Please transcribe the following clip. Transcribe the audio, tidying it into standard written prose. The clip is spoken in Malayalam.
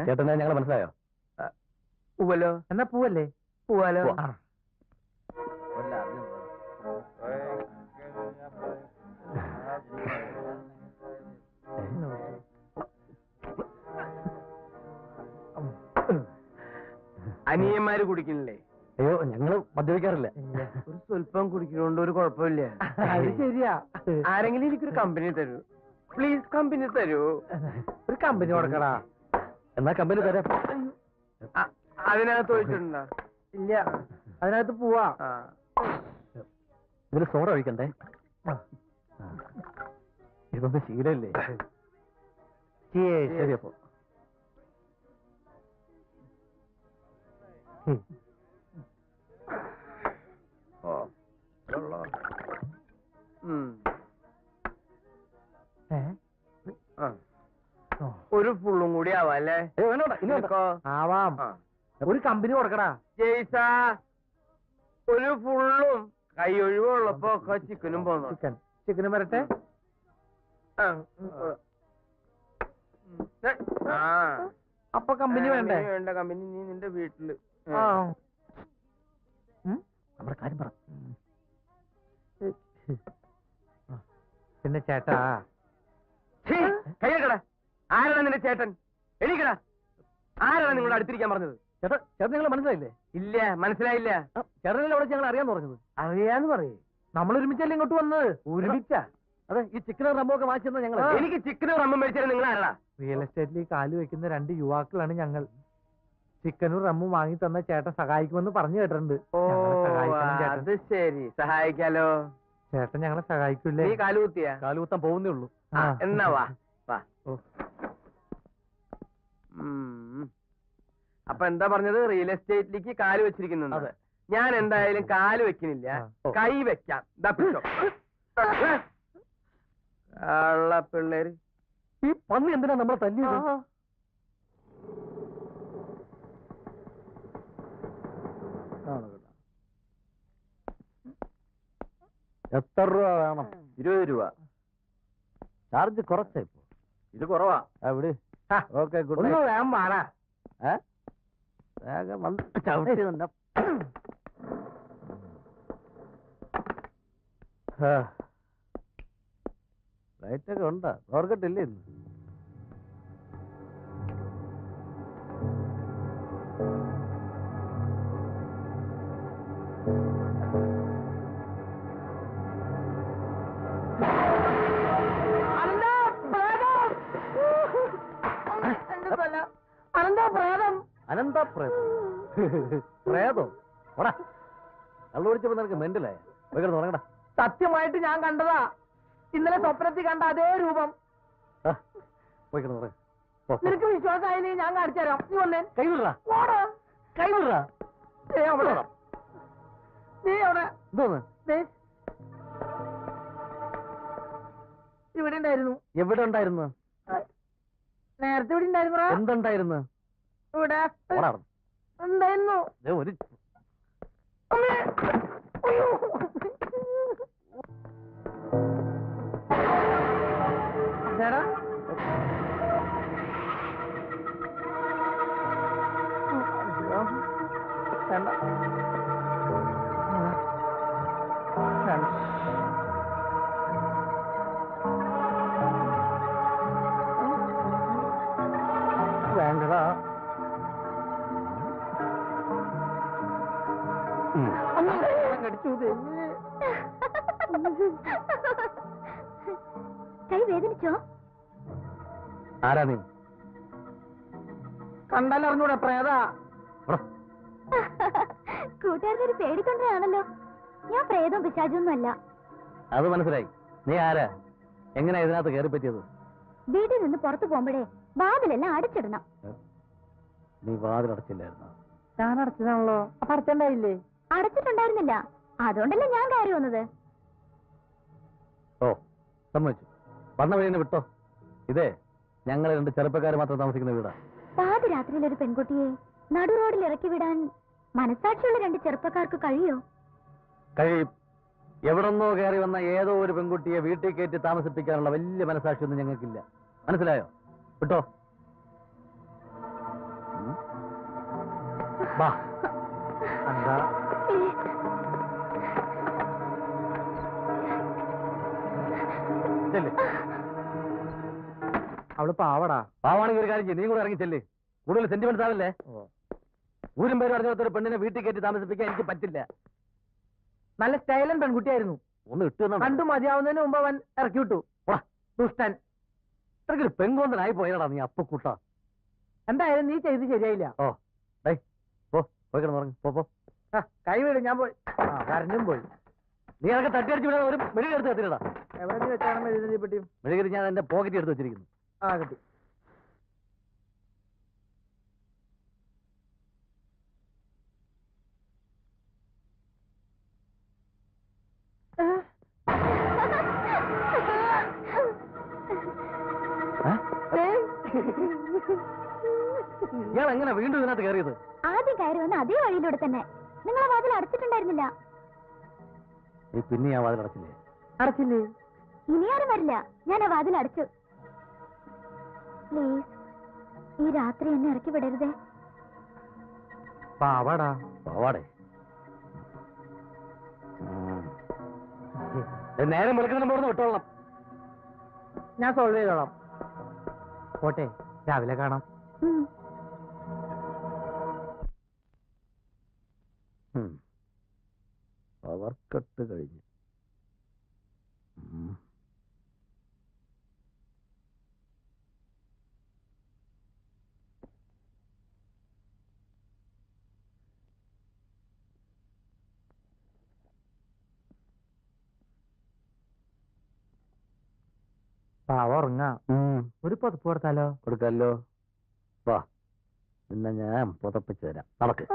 ചേട്ടനെ ഞങ്ങൾ മനസ്സിലായോ? പൂവല്ലോ. എന്നാ പൂവല്ലേ? പൂവാലോ. അനിയന്മാര് കുടിക്കുന്നില്ലേ? അയ്യോ, ഞങ്ങള് മദ്യപിക്കാറില്ല. ഒരു സ്വല്പം കുടിക്കുന്നോണ്ട് ഒരു കുഴപ്പമില്ല. അത് ശരിയാ. ആരെങ്കിലും എനിക്കൊരു കമ്പനി തരൂ പ്ലീസ്. കമ്പനി തരൂ. ഒരു കമ്പനി കൊടുക്കടാ. എന്നാ കമ്പനി തരാം. അതിനകത്ത് ഒഴിച്ചിട്ടുണ്ടോ? ഇല്ല, അതിനകത്ത് പോവാ. ഇതിന് സോഡ ഒഴിക്കണ്ടേ? ഇതൊന്നും ശീലമില്ലേ? ശരി. അപ്പോ ഒരു ഫുള്ളും കൂടി ആവാല്ലേ? ആവാം. ഒരു കമ്പനി കൊടുക്കടാ. ജയ്സാ, ഒരു ഫുള്ളും കൈ ഒഴിവുള്ളപ്പോ ഒക്കെ ചിക്കനും പോന്നു. ചിക്കനും വരട്ടെ. അപ്പൊ കമ്പനി വേണ്ടേ? വേണ്ട കമ്പനി. നീ നിന്റെ വീട്ടില് നമ്മുടെ കാര്യം പറ. പിന്നെ ചേട്ടാ, കൈയ്യക്കട. ആരാണ് നിന്റെ ചേട്ടൻ? എണീക്കട. ആരാണ് നിങ്ങളുടെ അടുത്തിരിക്കാൻ പറഞ്ഞത്? ചേട്ടാ, ചേട്ടൻ നിങ്ങൾ മനസ്സിലായില്ലേ? ഇല്ല, മനസ്സിലായില്ല. ചേട്ടനല്ലേ അവിടെ ഞങ്ങൾ അറിയാന്ന് പറഞ്ഞത്? അറിയാന്ന് പറയേ. നമ്മൾ ഒരുമിച്ചല്ലേ ഇങ്ങോട്ട് വന്നത്? ഒരുമിച്ചാ? അതെ. ഈ ചിക്കനും റമ്മൊക്കെ വാങ്ങിച്ചെന്നാ ഞങ്ങൾ. എനിക്ക് ചിക്കനും റമ്മും മേടിച്ചാൽ നിങ്ങൾ ആരാ? റിയൽ എസ്റ്റേറ്റിൽ കാല് വെക്കുന്ന 2 യുവാക്കളാണ് ഞങ്ങൾ. ചിക്കനും റമ്മും വാങ്ങി തന്ന ചേട്ടൻ സഹായിക്കുമെന്ന് പറഞ്ഞു കേട്ടിട്ടുണ്ട്. ഓ, അത് ശരി. സഹായിക്കാലോ. ചേട്ടൻ ഞങ്ങളെ സഹായിക്കൂല്ലേ? നീ കാലുകുത്തിയാ? കാലുകുത്താൻ പോകുന്നേ ഉള്ളൂ. എന്നാ വാ. അപ്പൊ എന്താ പറഞ്ഞത്? റിയൽ എസ്റ്റേറ്റിലേക്ക് കാല് വെച്ചിരിക്കുന്നു. അതെ. ഞാൻ എന്തായാലും കാല് വെക്കുന്നില്ല, കൈ വെക്കാം. പിള്ളേര്, ഈ പന്നി എന്തിനാ നമ്മളെ തല്ലിയത്? എത്ര രൂപ വേണം? 20 രൂപ. ചാർജ് കുറച്ചാ ഇപ്പൊ. ഇത് കുറവാ. എവിടെ? Okay, good. വേഗം മാറാ. വേഗം വന്ന് ചവിട്ടി തന്നെ. ലൈറ്റൊക്കെ ഉണ്ടാ? ഓർക്കട്ടില്ലേ ഇന്ന്? പ്രേതോ? കള്ളു പിടിച്ചപ്പോ നിനക്ക് മെന്റലായ? തുടങ്ങടാ. സത്യമായിട്ട് ഞാൻ കണ്ടതാ. ഇന്നലെ സ്വപ്നത്തിൽ കണ്ട അതേ രൂപം. നിനക്ക് വിശ്വാസമായില്ലേ? ഞാൻ കാണിച്ചു തരാം. നീ വന്നേ. കൈവിടാ. കൈവിടാ. നീ അവിടെ എന്തോന്ന്? ഇവിടെ ഉണ്ടായിരുന്നു. എവിടെ ഉണ്ടായിരുന്നു? നേരത്തെ ഇവിടെ ഉണ്ടായിരുന്നു. എന്തുണ്ടായിരുന്നു? ഇവിടെ ഉണ്ടായിരുന്നു. ഒരു ചേട്ടാ, വേണ്ടടാ. കൈ വേദനിച്ചോ? ആരാ നീ? കണ്ടാലറിഞ്ഞൂടെ? പ്രേതാ. കൂട്ടുകാരനൊരു പേടിക്കൊണ്ടാണല്ലോ. ഞാൻ പ്രേതവും പിശാചൊന്നും അല്ല. അത് മനസ്സിലായി. നീ ആരാ? എങ്ങനെയാ ഇതിനകത്ത് കയറി പറ്റിയത്? വീട്ടിൽ നിന്ന് പുറത്തു പോകുമ്പോഴേ വാതിലെല്ലാം അടച്ചിടണം. നീ വാതിലടച്ചില്ലായിരുന്നോ? ഞാൻ അടച്ചതാണല്ലോ. അപ്പൊ അടച്ചണ്ടായില്ലേ? അടച്ചിട്ടുണ്ടായിരുന്നില്ല. അതുകൊണ്ടല്ലേ ഞാൻ കയറി വന്നത്. ഓ, സമ്മതിച്ചു. വന്ന വഴി തന്നെ വിട്ടോ. ഇതേ ഞങ്ങൾ 2 ചെറുപ്പക്കാർ മാത്രം താമസിക്കുന്ന വീടാ. പാതിരാത്രിയിൽ ഒരു പെൺകുട്ടിയെ നടു റോഡിൽ ഇറക്കി വിടാൻ മനസാക്ഷിയുള്ള 2 ചെറുപ്പക്കാർക്ക് കഴിയോ? കഴിയും. എവിടെന്നോ കയറി വന്ന ഏതോ ഒരു പെൺകുട്ടിയെ വീട്ടിൽ കയറ്റി താമസിപ്പിക്കാനുള്ള വലിയ മനസാക്ഷിയൊന്നും ഞങ്ങൾക്കില്ല. മനസ്സിലായോ? വിട്ടോ. വാ. എന്താ ചെല്ല്. അവള് പാവടാ. പാവാണെങ്കിൽ ഒരു കാര്യം ചെയ്യും, നീ കൂടെ ഇറങ്ങി ചെല്ല്. കൂടുതൽ സെന്റിമെന്റ്സ് ആവല്ലേ. ഊരും പേര് അറിഞ്ഞാത്തൊരു പെണ്ണിനെ വീട്ടിൽ കയറ്റി താമസിപ്പിക്കാൻ എനിക്ക് പറ്റില്ല. നല്ല സ്റ്റൈലൻ പെൺകുട്ടിയായിരുന്നു. ഒന്ന് ഇട്ടു കണ്ടു മതിയാവുന്നതിന് മുമ്പ് അവൻ ഇറക്കി വിട്ടു. ദുഷ്ടൻ. ഇത്രയ്ക്കൊരു പെൺകൊന്തനായി പോയടാ നീ അപ്പക്കൂട്ട. എന്തായാലും നീ ചെയ്ത് ശരിയായില്ല. ഓ ഡേ പോ, പോയി കിടന്നുറങ്ങി. പോ. കൈ വീട്, ഞാൻ പോയി. കരണ്ടും പോയി. നീ അതൊക്കെ തട്ടിയടിച്ചു വിടാതെ ഒരു മെഴുകി എടുത്ത് കത്തിരടാ. എവിടെ വെച്ചാണ് മെഴുകുതിരി പെട്ടിയും? മെഴുകി ഞാൻ എന്റെ പോക്കറ്റ് എടുത്ത് വെച്ചിരിക്കുന്നു. കിട്ടി. ഇയാൾ എങ്ങനെ വീണ്ടും ഇതിനകത്ത് കയറിയത്? ആദ്യം കയറി വന്ന അതേ വഴിയിലൂടെ തന്നെ. നിങ്ങളെ വാതിൽ അടച്ചിട്ടുണ്ടായിരുന്നില്ല. നീ പിന്നെ ആ വാതിൽ അടച്ചില്ലേ? അടച്ചില്ലേ? ഇനി ആരും വരില്ല. ഞാൻ ആ വാതിൽ അടച്ചു. പ്ലീസ്, ഈ രാത്രി എന്നെ ഇറക്കി വിടരുതേ. പാവാടാ. പാവാടേ? നേരം വെളുക്കുന്ന പോർന്ന് വിട്ടോളണം. ഞാൻ സോൾവ് ചെയ്തോളാം. പോട്ടെ, രാവിലെ കാണാം. പവർ കട്ട് കഴിഞ്ഞു. പാവ ഉറങ്ങാ. ഒരു പുതപ്പ് കൊടുത്താലോ? കൊടുക്കാലോ. വാ, നിന്നെ ഞാൻ പുതപ്പിച്ചു തരാം. നടക്ക്.